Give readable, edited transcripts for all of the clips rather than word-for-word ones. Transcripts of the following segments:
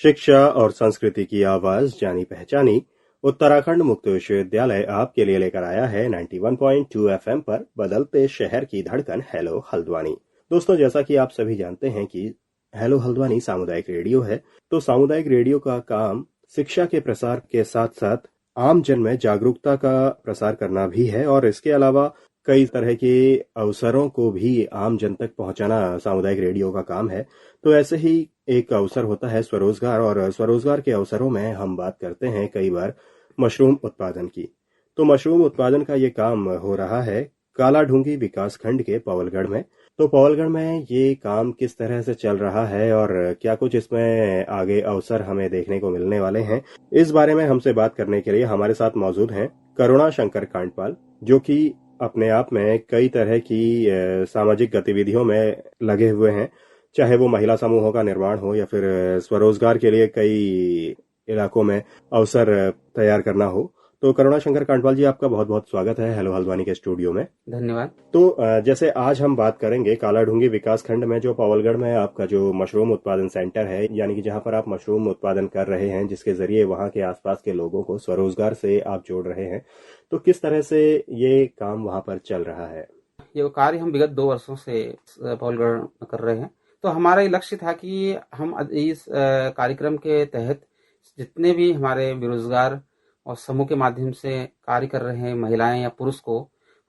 शिक्षा और संस्कृति की आवाज जानी पहचानी उत्तराखंड मुक्त विश्वविद्यालय आपके लिए लेकर आया है 91.2 एफएम पर बदलते शहर की धड़कन हेलो हल्द्वानी। दोस्तों, जैसा कि आप सभी जानते हैं कि हेलो हल्द्वानी सामुदायिक रेडियो है। तो सामुदायिक रेडियो का काम शिक्षा के प्रसार के साथ साथ आम जन में जागरूकता का प्रसार करना भी है और इसके अलावा कई तरह के अवसरों को भी आम जन तक पहुंचाना सामुदायिक रेडियो का काम है। तो ऐसे ही एक अवसर होता है स्वरोजगार, और स्वरोजगार के अवसरों में हम बात करते हैं कई बार मशरूम उत्पादन की। तो मशरूम उत्पादन का ये काम हो रहा है कालाढूंगी विकास खंड के पवलगढ़ में। तो पवलगढ़ में ये काम किस तरह से चल रहा है और क्या कुछ इसमें आगे अवसर हमें देखने को मिलने वाले हैं, इस बारे में हमसे बात करने के लिए हमारे साथ मौजूद हैं करुणा शंकर कांडपाल, जो कि अपने आप में कई तरह की सामाजिक गतिविधियों में लगे हुए हैं, चाहे वो महिला समूहों का निर्माण हो या फिर स्वरोजगार के लिए कई इलाकों में अवसर तैयार करना हो। तो करुणा शंकर कांडपाल जी, आपका बहुत बहुत स्वागत है हेलो हल्द्वानी के स्टूडियो में। धन्यवाद। तो जैसे आज हम बात करेंगे कालाढूंगी विकास खंड में जो पवलगढ़ में आपका जो मशरूम उत्पादन सेंटर है, यानी कि जहां पर आप मशरूम उत्पादन कर रहे हैं, जिसके जरिए वहां के आसपास के लोगों को स्वरोजगार से आप जोड़ रहे हैं, तो किस तरह से ये काम वहां पर चल रहा है? ये कार्य हम विगत 2 वर्षों से पवलगढ़ में कर रहे हैं। तो हमारा ये लक्ष्य था कि हम इस कार्यक्रम के तहत जितने भी हमारे बेरोजगार और समूह के माध्यम से कार्य कर रहे हैं महिलाएं या पुरुष को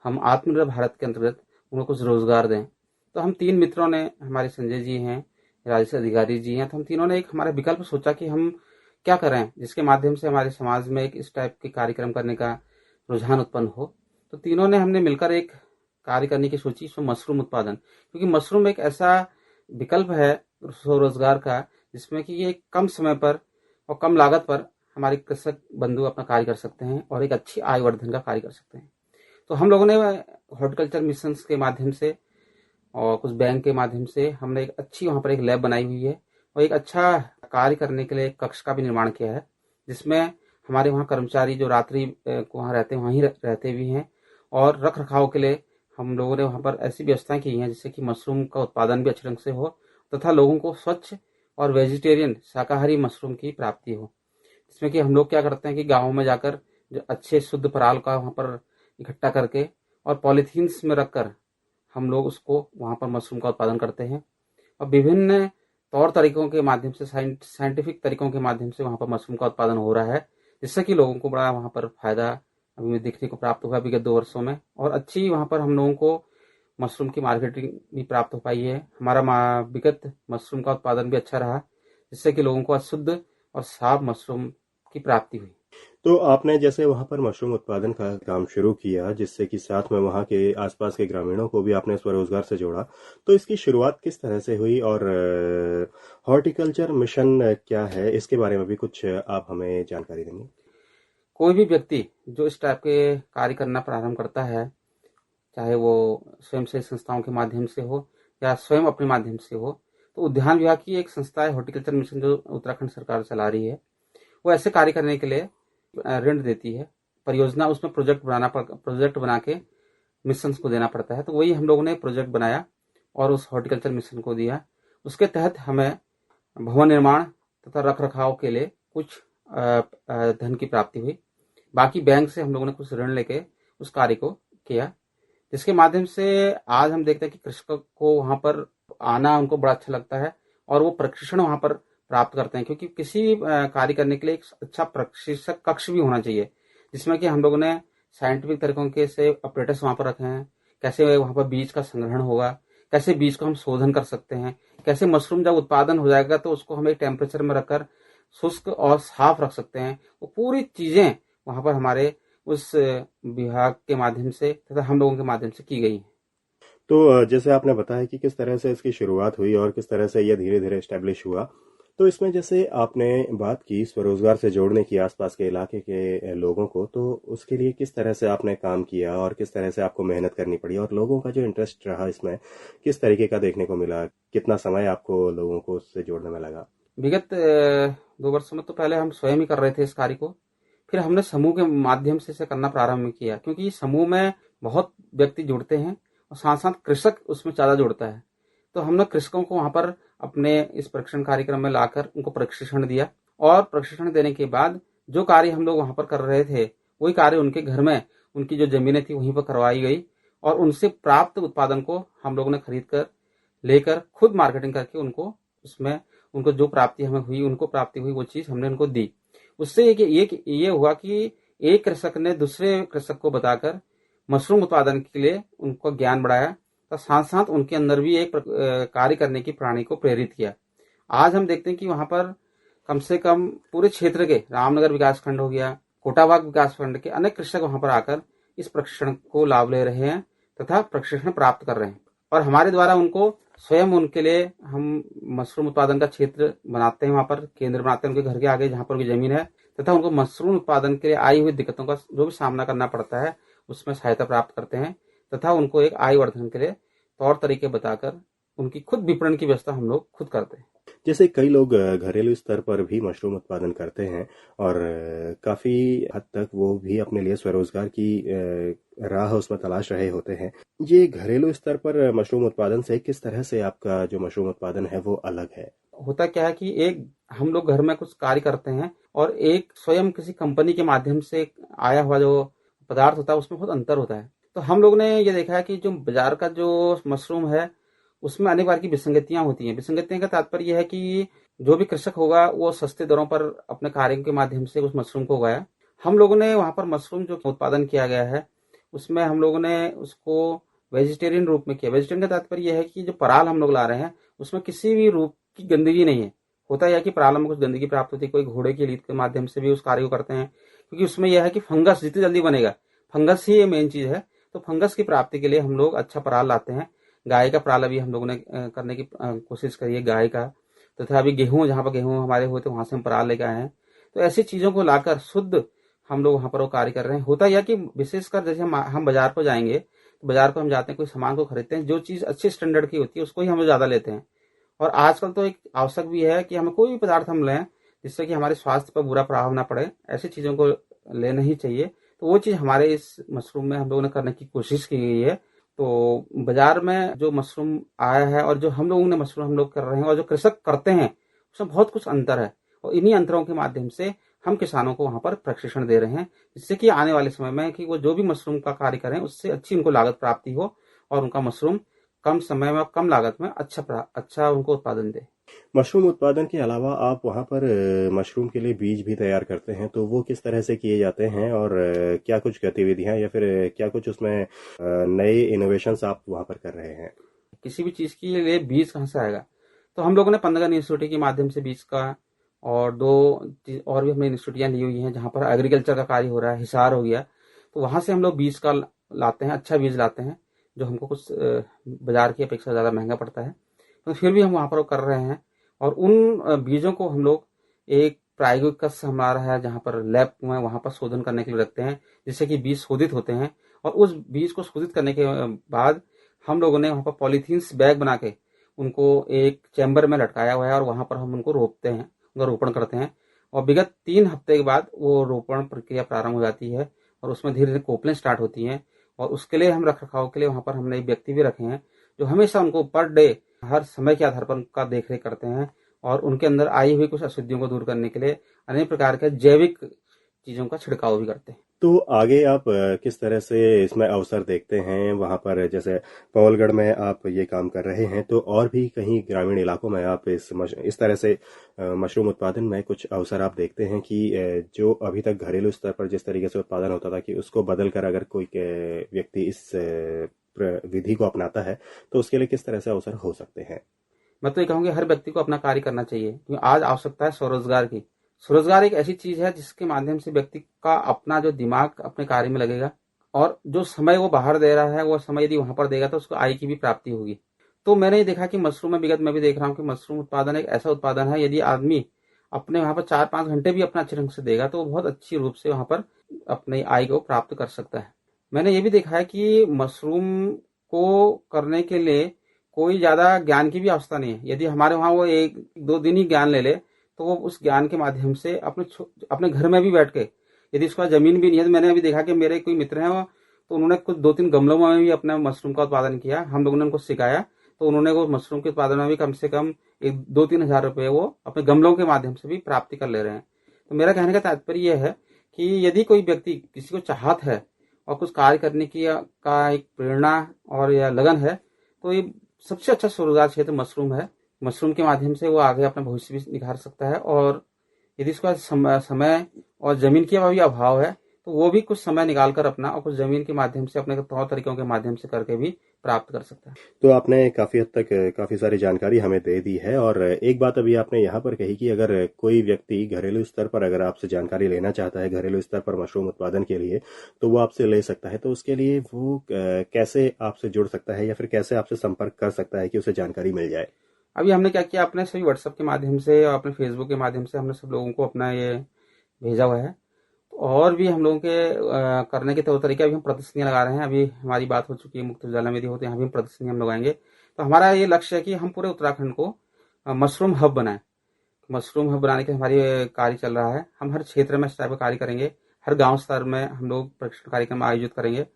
हम आत्मनिर्भर भारत के अंतर्गत उनको कुछ रोजगार दें। तो हम 3 मित्रों ने, हमारे संजय जी हैं, राजेश अधिकारी जी हैं, तो हम तीनों ने एक हमारा विकल्प सोचा कि हम क्या करें जिसके माध्यम से हमारे समाज में एक इस टाइप के कार्यक्रम करने का रुझान उत्पन्न हो। तो तीनों ने हमने मिलकर एक कार्य करने की सोची, इसमें मशरूम उत्पादन, क्योंकि मशरूम एक ऐसा विकल्प है स्वरोजगार का जिसमें कि ये कम समय पर और कम लागत पर हमारे कृषक बंधु अपना कार्य कर सकते हैं और एक अच्छी आय वर्धन का कार्य कर सकते हैं। तो हम लोगों ने हॉर्टिकल्चर मिशन के माध्यम से और कुछ बैंक के माध्यम से हमने एक अच्छी वहाँ पर एक लैब बनाई हुई है और एक अच्छा कार्य करने के लिए कक्ष का भी निर्माण किया है, जिसमें हमारे वहाँ कर्मचारी जो रात्रि को वहाँ रहते हैं वहीं रहते भी हैं, और रख रखाव के लिए हम लोगों ने वहाँ पर ऐसी व्यवस्थाएं की हैं जिससे कि मशरूम का उत्पादन भी अच्छे ढंग से हो तथा लोगों को स्वच्छ और वेजिटेरियन शाकाहारी मशरूम की प्राप्ति हो। जिसमें कि हम लोग क्या करते हैं कि गाँव में जाकर जो अच्छे शुद्ध पराल का वहाँ पर इकट्ठा करके और पॉलीथीन्स में रखकर हम लोग उसको वहाँ पर मशरूम का उत्पादन करते हैं और विभिन्न तौर तरीकों के माध्यम से, साइंटिफिक तरीकों के माध्यम से वहाँ पर मशरूम का उत्पादन हो रहा है, जिससे कि लोगों को बड़ा वहाँ पर फायदा अभी देखने को प्राप्त हुआ विगत 2 वर्षों में, और अच्छी वहाँ पर हम लोगों को मशरूम की मार्केटिंग भी प्राप्त हो पाई है। हमारा विगत मशरूम का उत्पादन भी अच्छा रहा, जिससे कि लोगों को शुद्ध और साफ मशरूम की प्राप्ति हुई। तो आपने जैसे वहां पर मशरूम उत्पादन का काम शुरू किया, जिससे कि साथ में वहां के आसपास के ग्रामीणों को भी आपने स्वरोजगार से जोड़ा, तो इसकी शुरुआत किस तरह से हुई और हॉर्टिकल्चर मिशन क्या है, इसके बारे में भी कुछ आप हमें जानकारी देंगे? कोई भी व्यक्ति जो इस टाइप के कार्य करना प्रारंभ करता है, चाहे वो स्वयंसेवी संस्थाओं के माध्यम से हो या स्वयं अपने माध्यम से हो, तो उद्यान विभाग की एक संस्था है हॉर्टिकल्चर मिशन जो उत्तराखंड सरकार चला रही है, वो ऐसे कार्य करने के लिए ऋण देती है, परियोजना, उसमें प्रोजेक्ट बना के मिशन को देना पड़ता है। तो वही हम लोगों ने प्रोजेक्ट बनाया और उस हॉर्टिकल्चर मिशन को दिया। उसके तहत हमें भवन निर्माण तथा रख रखाव के लिए कुछ धन की प्राप्ति हुई। बाकी बैंक से हम लोगों ने कुछ ऋण लेके उस कार्य को किया, जिसके माध्यम से आज हम देखते हैं कि कृषकों को वहां पर आना उनको बड़ा अच्छा लगता है और वो प्रशिक्षण वहां पर प्राप्त करते हैं, क्योंकि किसी कार्य करने के लिए एक अच्छा प्रशिक्षक कक्ष भी होना चाहिए, जिसमें कि हम लोगों ने साइंटिफिक तरीकों के से ऑपरेटर्स वहां पर रखे हैं, कैसे वहां पर बीज का संग्रहण होगा, कैसे बीज को हम शोधन कर सकते हैं, कैसे मशरूम जब उत्पादन हो जाएगा तो उसको हम एक टेम्परेचर में रखकर शुष्क और साफ रख सकते हैं। वो पूरी चीजें वहां पर हमारे उस विभाग के माध्यम से तथा हम लोगों के माध्यम से की गई है। तो जैसे आपने बताया कि किस तरह से इसकी शुरुआत हुई और किस तरह से यह धीरे धीरे एस्टेब्लिश हुआ, तो इसमें जैसे आपने बात की स्वरोजगार से जोड़ने की आसपास के इलाके के लोगों को, तो उसके लिए किस तरह से आपने काम किया और किस तरह से आपको मेहनत करनी पड़ी और लोगों का जो इंटरेस्ट रहा इसमें किस तरीके का देखने को मिला, कितना समय आपको लोगों को उससे जोड़ने में लगा? विगत 2 वर्षों में तो पहले हम स्वयं ही कर रहे थे इस कार्य को, फिर हमने समूह के माध्यम से इसे करना प्रारंभ किया, क्योंकि समूह में बहुत व्यक्ति जुड़ते हैं और साथ साथ कृषक उसमें ज़्यादा जुड़ता है। तो हमने कृषकों को वहाँ पर अपने इस प्रशिक्षण कार्यक्रम में लाकर उनको प्रशिक्षण दिया, और प्रशिक्षण देने के बाद जो कार्य हम लोग वहां पर कर रहे थे वही कार्य उनके घर में, उनकी जो जमीनें थी वहीं पर करवाई गई, और उनसे प्राप्त उत्पादन को हम लोगों ने खरीद कर लेकर खुद मार्केटिंग करके उनको उसमें उनको जो प्राप्ति हमें हुई, उनको प्राप्ति हुई वो चीज हमने उनको दी। उससे ये हुआ कि एक कृषक ने दूसरे कृषक को बताकर मशरूम उत्पादन के लिए उनको ज्ञान बढ़ाया, तो साथ साथ उनके अंदर भी एक कार्य करने की प्राणी को प्रेरित किया। आज हम देखते हैं कि वहां पर कम से कम पूरे क्षेत्र के रामनगर विकास खंड हो गया, कोटाबाग विकास खंड के अनेक कृषक वहां पर आकर इस प्रशिक्षण को लाभ ले रहे हैं तथा प्रशिक्षण प्राप्त कर रहे हैं, और हमारे द्वारा उनको स्वयं उनके लिए हम मशरूम उत्पादन का क्षेत्र बनाते हैं, वहां पर केंद्र बनाते हैं उनके घर के आगे जहां पर उनकी जमीन है, तथा उनको मशरूम उत्पादन के लिए आई हुई दिक्कतों का जो भी सामना करना पड़ता है उसमें सहायता प्राप्त करते हैं, तथा उनको एक आय वर्धन के लिए तौर तरीके बताकर उनकी खुद विपणन की व्यवस्था हम लोग खुद करते हैं। जैसे कई लोग घरेलू स्तर पर भी मशरूम उत्पादन करते हैं और काफी हद तक वो भी अपने लिए स्वरोजगार की राह उसमें तलाश रहे होते हैं। ये घरेलू स्तर पर मशरूम उत्पादन से किस तरह से आपका जो मशरूम उत्पादन है वो अलग है? होता क्या है कि एक हम लोग घर में कुछ कार्य करते हैं और एक स्वयं किसी कंपनी के माध्यम से आया हुआ जो पदार्थ होता है उसमें बहुत अंतर होता है। तो हम लोग ने ये देखा है कि जो बाजार का जो मशरूम है उसमें अनेक बार की विसंगतियां होती हैं। विसंगतियों का तात्पर्य यह है कि जो भी कृषक होगा वो सस्ते दरों पर अपने कार्य के माध्यम से उस मशरूम को उगाया। हम लोगों ने वहां पर मशरूम जो उत्पादन किया गया है उसमें हम लोगों ने उसको वेजिटेरियन रूप में किया। वेजिटेरियन का तात्पर्य यह है कि जो पराल हम लोग ला रहे हैं उसमें किसी भी रूप की गंदगी नहीं है। होता यह कि पराल में कुछ गंदगी प्राप्त होती है, कोई घोड़े की लीद के माध्यम से भी उस कार्य को करते हैं, क्योंकि उसमें यह है कि फंगस जितनी जल्दी बनेगा, फंगस ही ये मेन चीज है। तो फंगस की प्राप्ति के लिए हम लोग अच्छा पराल लाते हैं। गाय का पराल अभी हम लोगों ने करने की कोशिश करी है, गाय का, तथा अभी गेहूं, जहां पर गेहूं हमारे हुए थे वहां से हम पराल लेकर आए हैं। तो ऐसी चीजों को लाकर शुद्ध हम लोग वहां पर वो कार्य कर रहे हैं। होता यह कि विशेषकर जैसे हम बाजार को जाएंगे तो बाजार को हम जाते हैं, कोई सामान को खरीदते हैं, जो चीज अच्छे स्टैंडर्ड की होती है उसको ही हम ज्यादा लेते हैं। और आजकल तो एक आवश्यक भी है कि हमें कोई भी पदार्थ हम लें जिससे कि हमारे स्वास्थ्य पर बुरा प्रभाव ना पड़े, ऐसी चीजों को लेना ही चाहिए। तो वो चीज हमारे इस मशरूम में हम लोगों ने करने की कोशिश की गई है। तो बाजार में जो मशरूम आया है और जो हम लोगों ने मशरूम हम लोग कर रहे हैं और जो कृषक करते हैं उसमें बहुत कुछ अंतर है, और इन्हीं अंतरों के माध्यम से हम किसानों को वहां पर प्रशिक्षण दे रहे हैं, जिससे कि आने वाले समय में कि वो जो भी मशरूम का कार्य करें उससे अच्छी उनको लागत प्राप्ति हो और उनका मशरूम कम समय में कम लागत में अच्छा उनको उत्पादन दे। मशरूम उत्पादन के अलावा आप वहाँ पर मशरूम के लिए बीज भी तैयार करते हैं, तो वो किस तरह से किए जाते हैं और क्या कुछ गतिविधियां या फिर क्या कुछ उसमें नए इनोवेशंस आप वहाँ पर कर रहे हैं? किसी भी चीज के लिए बीज कहाँ से आएगा? तो हम लोगों ने पंतनगर यूनिवर्सिटी के माध्यम से बीज का, और दो और भी हमने यूनिवर्सिटियां ली हुई हैं जहां पर एग्रीकल्चर का कार्य हो रहा है, हिसार हो गया, तो वहां से हम लोग बीज का लाते हैं, अच्छा बीज लाते हैं जो हमको कुछ बाजार की अपेक्षा ज्यादा महंगा पड़ता है, तो फिर भी हम वहां पर कर रहे हैं। और उन बीजों को हम लोग एक प्रायोगिक कक्ष हमारा है जहां पर लैब में वहां पर शोधन करने के लिए रखते हैं, जिससे कि बीज शोधित होते हैं। और उस बीज को शोधित करने के बाद हम लोगों ने वहां पर पॉलीथीन बैग बना के उनको एक चैम्बर में लटकाया हुआ है, और वहां पर हम उनको रोपते हैं, उनका रोपण करते हैं। और विगत 3 हफ्ते के बाद वो रोपण प्रक्रिया प्रारंभ हो जाती है और उसमें धीरे धीरे कोपलें स्टार्ट होती हैं। और उसके लिए हम रख रखाव के लिए वहां पर हमने एक व्यक्ति भी रखे हैं जो हमेशा उनको पर डे हर समय के आधार पर उनका देखरेख करते हैं, और उनके अंदर आई हुई कुछ अशुद्धियों को दूर करने के लिए अनेक प्रकार के जैविक चीजों का छिड़काव भी करते हैं। तो आगे आप किस तरह से इसमें अवसर देखते हैं वहां पर? जैसे पवलगढ़ में आप ये काम कर रहे हैं, तो और भी कहीं ग्रामीण इलाकों में आप इस तरह से मशरूम उत्पादन में कुछ अवसर आप देखते हैं कि जो अभी तक घरेलू स्तर पर जिस तरीके से उत्पादन होता था कि उसको बदलकर अगर कोई व्यक्ति इस विधि को अपनाता है तो उसके लिए किस तरह से अवसर हो सकते हैं? मैं तो ये कहूँगी हर व्यक्ति को अपना कार्य करना चाहिए, क्योंकि आज आवश्यकता है स्वरोजगार की। स्वरोजगार एक ऐसी चीज है जिसके माध्यम से व्यक्ति का अपना जो दिमाग अपने कार्य में लगेगा, और जो समय वो बाहर दे रहा है वो समय यदि वहां पर देगा तो उसको आय की भी प्राप्ति होगी। तो मैंने ये देखा कि मशरूम में विगत मैं भी देख रहा हूँ कि मशरूम उत्पादन एक ऐसा उत्पादन है, यदि आदमी अपने वहां पर 4-5 घंटे भी अपना अच्छे ढंग से देगा तो वो बहुत अच्छी रूप से वहां पर अपनी आय को प्राप्त कर सकता है। मैंने ये भी देखा है कि मशरूम को करने के लिए कोई ज्यादा ज्ञान की भी आवश्यकता नहीं है। यदि हमारे वहां वो 1-2 दिन ही ज्ञान ले ले तो वो उस ज्ञान के माध्यम से अपने घर में भी बैठ के, यदि उसका जमीन भी नहीं है, तो मैंने अभी देखा कि मेरे कोई मित्र हैं तो उन्होंने कुछ 2-3 गमलों में भी अपना मशरूम का उत्पादन किया। हम लोगों ने उनको सिखाया तो उन्होंने वो मशरूम के उत्पादन में भी कम से कम 2-3 हजार रुपये वो अपने गमलों के माध्यम से भी प्राप्ति कर ले रहे हैं। तो मेरा कहने का तात्पर्य यह है कि यदि कोई व्यक्ति किसी को चाहत है और कुछ कार्य करने की का एक प्रेरणा और या लगन है, तो ये सबसे अच्छा स्वरोजगार क्षेत्र मशरूम है। मशरूम के माध्यम से वो आगे अपना भविष्य भी निखार सकता है, और यदि इसका समय और जमीन का भी अभाव है तो वो भी कुछ समय निकाल कर अपना और कुछ जमीन के माध्यम से अपने तौर तरीकों के माध्यम से करके भी प्राप्त कर सकता है। तो आपने काफी हद तक काफी सारी जानकारी हमें दे दी है, और एक बात अभी आपने यहाँ पर कही कि अगर कोई व्यक्ति घरेलू स्तर पर अगर आपसे जानकारी लेना चाहता है घरेलू स्तर पर मशरूम उत्पादन के लिए, तो वो आपसे ले सकता है। तो उसके लिए वो कैसे आपसे जुड़ सकता है या फिर कैसे आपसे संपर्क कर सकता है कि उसे जानकारी मिल जाए? अभी हमने क्या किया, अपने सभी व्हाट्सएप के माध्यम से और अपने फेसबुक के माध्यम से हमने सब लोगों को अपना ये भेजा हुआ है। और भी हम लोगों के करने के तौर तरीके अभी हम प्रदर्शनियां लगा रहे हैं। अभी हमारी बात हो चुकी है मुक्त विद्यालय में होते हैं, यहाँ भी हम प्रदर्शनी हम लगाएंगे। तो हमारा ये लक्ष्य है कि हम पूरे उत्तराखंड को मशरूम हब बनाएं। मशरूम हब बनाने के हमारी कार्य चल रहा है। हम हर क्षेत्र में इस टाइप का कार्य करेंगे। हर गांव स्तर में हम लोग प्रशिक्षण कार्यक्रम आयोजित करेंगे,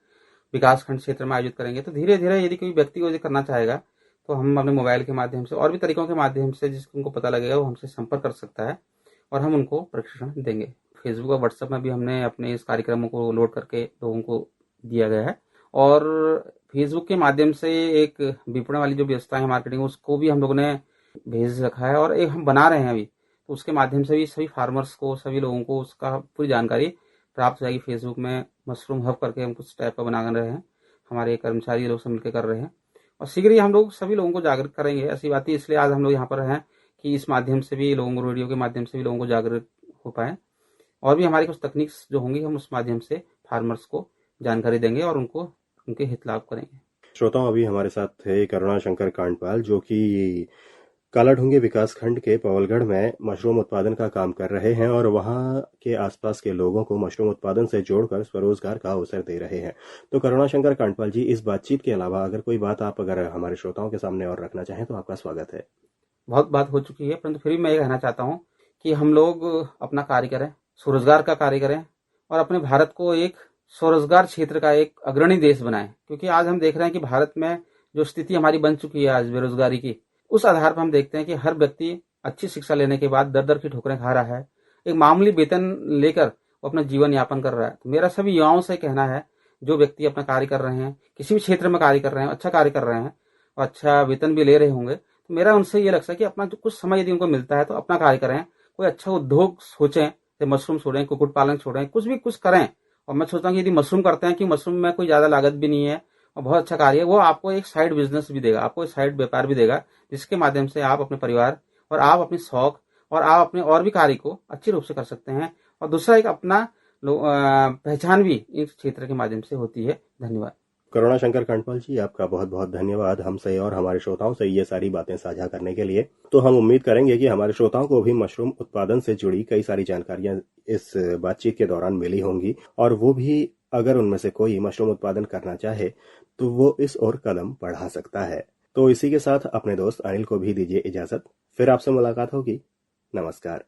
विकास खंड क्षेत्र में आयोजित करेंगे। तो धीरे धीरे यदि कोई व्यक्ति को करना चाहेगा तो हम अपने मोबाइल के माध्यम से और भी तरीकों के माध्यम से जिसको उनको पता लगेगा वो हमसे संपर्क कर सकता है और हम उनको प्रशिक्षण देंगे। फेसबुक और व्हाट्सएप में भी हमने अपने इस कार्यक्रमों को लोड करके लोगों को दिया गया है, और फेसबुक के माध्यम से एक विपणन वाली जो व्यवस्था है मार्केटिंग, उसको भी हम लोगों ने भेज रखा है और एक हम बना रहे हैं अभी। तो उसके माध्यम से भी सभी फार्मर्स को, सभी लोगों को उसका पूरी जानकारी प्राप्त हो जाएगी। फेसबुक में मशरूम हब करके हम कुछ टाइप का बना रहे हैं, हमारे कर्मचारी लोग सब मिलकर कर रहे हैं, और शीघ्र ही हम लोग सभी लोगों को जागरूक करेंगे। ऐसी बात है, इसलिए आज हम लोग यहाँ पर हैं कि इस माध्यम से भी लोगों को, रेडियो के माध्यम से भी लोगों को जागरूक हो पाए। और भी हमारी कुछ तकनीक्स जो होंगी हम उस माध्यम से फार्मर्स को जानकारी देंगे और उनको उनके हित लाभ करेंगे। श्रोताओं, अभी हमारे साथ थे करुणाशंकर कांडपाल, जो कि कालाढूंगी विकास खंड के पवलगढ़ में मशरूम उत्पादन का काम कर रहे हैं और वहां के आसपास के लोगों को मशरूम उत्पादन से जोड़कर स्वरोजगार का अवसर दे रहे हैं। तो करुणाशंकर कांडपाल जी, इस बातचीत के अलावा अगर कोई बात आप अगर हमारे श्रोताओं के सामने और रखना चाहें तो आपका स्वागत है। बहुत बात हो चुकी है, परंतु फिर भी मैं ये कहना चाहता हूँ कि हम लोग अपना कार्य करें, स्वरोजगार का कार्य करें और अपने भारत को एक स्वरोजगार क्षेत्र का एक अग्रणी देश बनाएं। क्योंकि आज हम देख रहे हैं कि भारत में जो स्थिति हमारी बन चुकी है आज बेरोजगारी की, उस आधार पर हम देखते हैं कि हर व्यक्ति अच्छी शिक्षा लेने के बाद दर दर की ठोकरें खा रहा है, एक मामूली वेतन लेकर वो अपना जीवन यापन कर रहा है। तो मेरा सभी युवाओं से कहना है, जो व्यक्ति अपना कार्य कर रहे हैं, किसी भी क्षेत्र में कार्य कर रहे हैं, अच्छा कार्य कर रहे हैं और अच्छा वेतन भी ले रहे होंगे, तो मेरा उनसे ये लक्ष्य है कि अपना जो कुछ समय यदि उनको मिलता है तो अपना कार्य करें, कोई अच्छा उद्योग सोचें, मशरूम छोड़ें, कुक्कुट पालन छोड़ें, कुछ भी कुछ करें। और मैं सोचता हूँ कि यदि मशरूम करते हैं कि मशरूम में कोई ज्यादा लागत भी नहीं है और बहुत अच्छा कार्य है, वो आपको एक साइड बिजनेस भी देगा, आपको एक साइड व्यापार भी देगा, जिसके माध्यम से आप अपने परिवार और आप अपने शौक और आप अपने और भी कार्य को अच्छी रूप से कर सकते हैं। और दूसरा एक अपना पहचान भी इस क्षेत्र के माध्यम से होती है। धन्यवाद। करुणाशंकर कांडपाल जी, आपका बहुत बहुत धन्यवाद हमसे और हमारे श्रोताओं से ये सारी बातें साझा करने के लिए। तो हम उम्मीद करेंगे कि हमारे श्रोताओं को भी मशरूम उत्पादन से जुड़ी कई सारी जानकारियां इस बातचीत के दौरान मिली होंगी, और वो भी अगर उनमें से कोई मशरूम उत्पादन करना चाहे तो वो इस ओर कदम बढ़ा सकता है। तो इसी के साथ अपने दोस्त अनिल को भी दीजिए इजाजत। फिर आपसे मुलाकात होगी। नमस्कार।